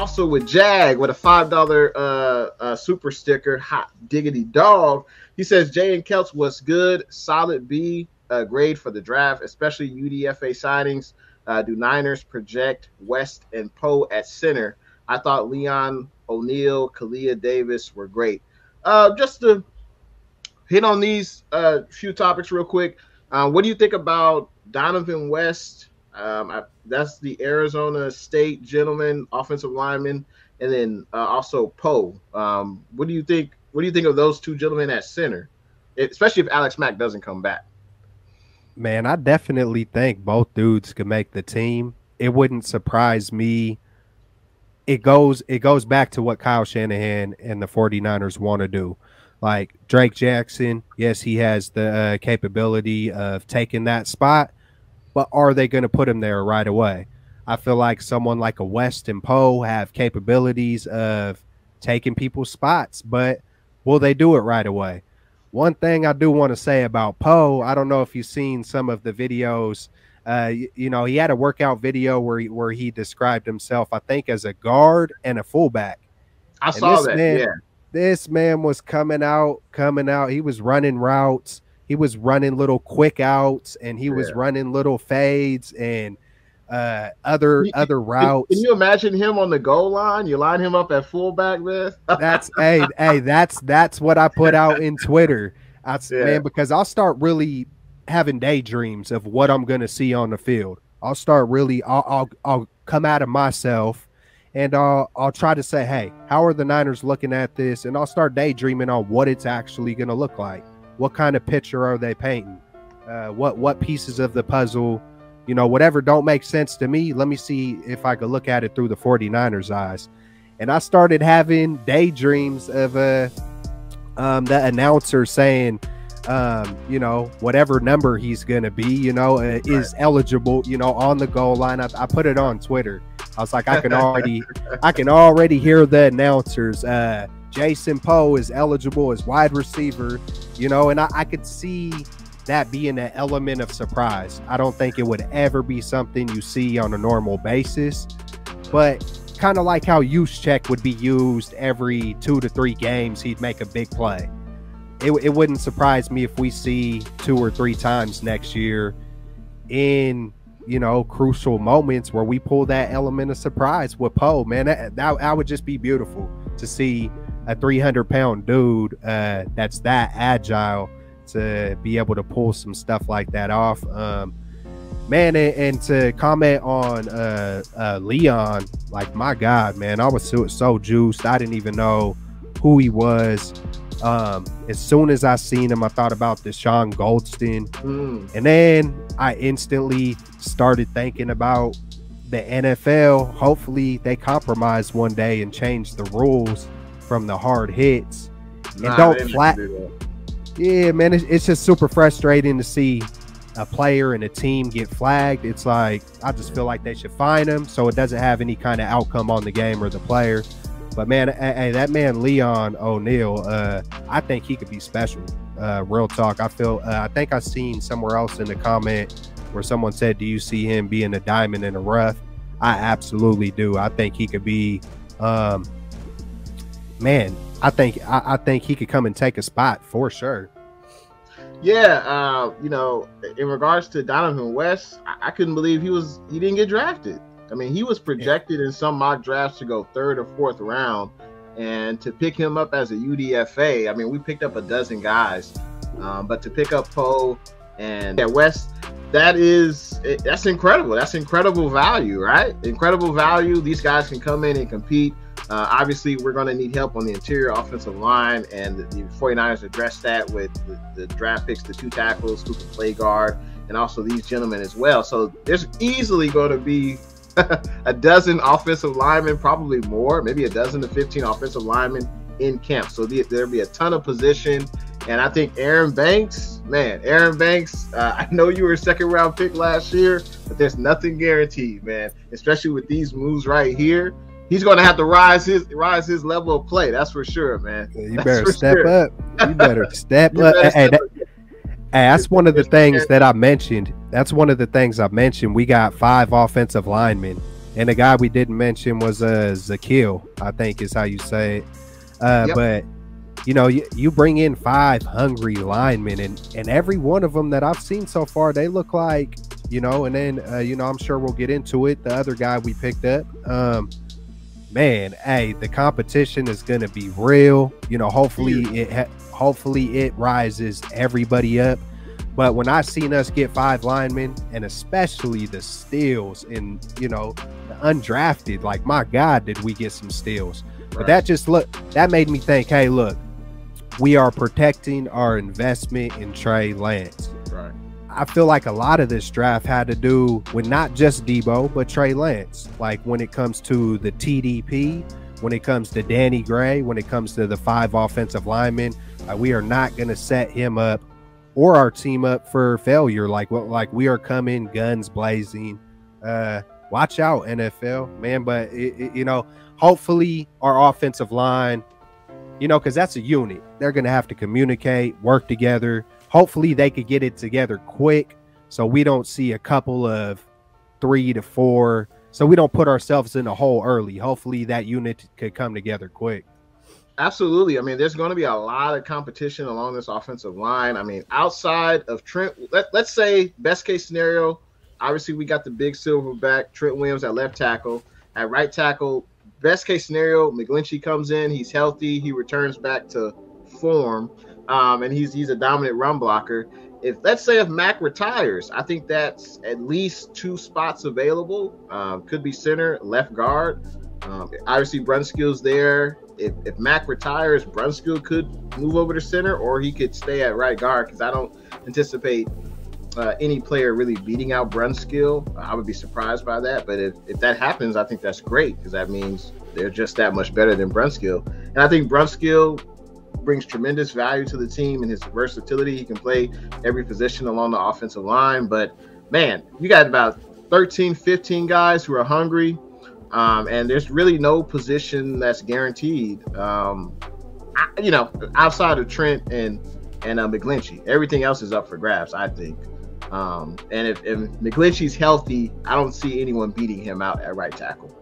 also with Jag with a $5 super sticker, hot diggity dog. He says Jay and Keltz was good, solid B grade for the draft, especially UDFA signings. Do Niners project West and Poe at center? I thought Leon O'Neal, Kalia Davis were great. Just to hit on these few topics real quick. What do you think about Donovan West? That's the Arizona State gentleman, offensive lineman, and then also Poe. What do you think? What do you think of those two gentlemen at center, especially if Alex Mack doesn't come back? Man, I definitely think both dudes could make the team. It wouldn't surprise me. It goes back to what Kyle Shanahan and the 49ers want to do. Like Drake Jackson, yes, he has the capability of taking that spot, but are they going to put him there right away? I feel like someone like a West and Poe have capabilities of taking people's spots, but will they do it right away? One thing I do want to say about Poe, I don't know if you've seen some of the videos. You know, he had a workout video where he described himself, I think, as a guard and a fullback. I saw that, yeah. This man was coming out. He was running routes. He was running little quick outs, and he was running little fades and other routes. Can you imagine him on the goal line? You line him up at fullback, man. That's that's what I put out in Twitter. Man, because I'll start really having daydreams of what I'm going to see on the field. I'll start really. I'll come out of myself. And I'll try to say, hey, how are the Niners looking at this? And I'll start daydreaming on what it's actually going to look like. What kind of picture are they painting? What pieces of the puzzle, you know, whatever don't make sense to me, let me see if I could look at it through the 49ers' eyes. And I started having daydreams of the announcer saying, you know, whatever number he's going to be, you know, is eligible, you know, on the goal line. I put it on Twitter. I was like, I can already hear the announcers. Jason Poe is eligible as wide receiver, you know, and I could see that being an element of surprise. I don't think it would ever be something you see on a normal basis, but kind of like how Juszczyk would be used every 2 to 3 games, he'd make a big play. It wouldn't surprise me if we see 2 or 3 times next year in, you know, crucial moments where we pull that element of surprise with Poe. Man, that would just be beautiful to see a 300-pound dude that's that agile to be able to pull some stuff like that off. Man, and to comment on Leon, like, my God, man, I was so juiced. I didn't even know who he was. As soon as I seen him, I thought about Deshaun Goldston, and then I instantly started thinking about the NFL. Hopefully they compromise one day and change the rules from the hard hits and don't flat. Yeah, man, it's just super frustrating to see a player and a team get flagged. It's like, I just feel like they should fine him so it doesn't have any kind of outcome on the game or the player. But man, hey, that man Leon O'Neal, I think he could be special. Real talk. I think I seen somewhere else in the comment where someone said, do you see him being a diamond in the rough? I absolutely do. I think he could be, man, I think he could come and take a spot for sure. Yeah, you know, in regards to Donovan West, I couldn't believe he didn't get drafted. I mean, he was projected in some mock drafts to go 3rd or 4th round, and to pick him up as a UDFA, I mean, we picked up a dozen guys, but to pick up Poe and West, that's incredible. That's incredible value, right? Incredible value. These guys can come in and compete. Obviously, we're going to need help on the interior offensive line, and the 49ers addressed that with the draft picks, the 2 tackles who can play guard, and also these gentlemen as well. So there's easily going to be a dozen offensive linemen, probably more, maybe a dozen to 15 offensive linemen in camp. So there'll be a ton of position. And I think Aaron Banks, I know you were a 2nd round pick last year, but there's nothing guaranteed, man, especially with these moves right here. He's going to have to rise his level of play. That's for sure, man. You better step up. You better step up. That's one of the things that I mentioned. That's one of the things I mentioned. We got 5 offensive linemen And the guy we didn't mention was Zakil, I think is how you say it. Yep. But you know, you bring in 5 hungry linemen, and every one of them that I've seen so far, they look like, you know, and then, you know, I'm sure we'll get into it. The other guy we picked up, man, hey, the competition is going to be real. You know, hopefully it rises everybody up. But when I seen us get 5 linemen, and especially the steals and, you know, the undrafted, like, my God, did we get some steals. But that made me think, hey, look, we are protecting our investment in Trey Lance. Right. I feel like a lot of this draft had to do with not just Debo, but Trey Lance. Like when it comes to the TDP, when it comes to Danny Gray, when it comes to the 5 offensive linemen, we are not going to set him up or our team up for failure. Like we are coming guns blazing. Watch out, NFL, man. But you know, hopefully our offensive line, you know, because that's a unit. They're going to have to communicate, work together. Hopefully they could get it together quick so we don't see a couple of 3 to 4. So we don't put ourselves in a hole early. Hopefully that unit could come together quick. Absolutely. I mean, there's going to be a lot of competition along this offensive line. I mean, outside of Trent, let's say best case scenario, obviously we got the big silverback, Trent Williams at left tackle. At right tackle, best case scenario, McGlinchey comes in, he's healthy, he returns back to form, and he's a dominant run blocker. Let's say if Mac retires, I think that's at least 2 spots available. Could be center, left guard. Obviously Brunskill's there. If Mac retires, Brunskill could move over to center, or he could stay at right guard, because I don't anticipate any player really beating out Brunskill. I would be surprised by that. But if that happens, I think that's great, because that means they're just that much better than Brunskill. And I think Brunskill brings tremendous value to the team and his versatility. He can play every position along the offensive line. But, man, you got about 13, 15 guys who are hungry, and there's really no position that's guaranteed, you know, outside of Trent and McGlinchey. Everything else is up for grabs, I think. And if McGlinchey's healthy, I don't see anyone beating him out at right tackle.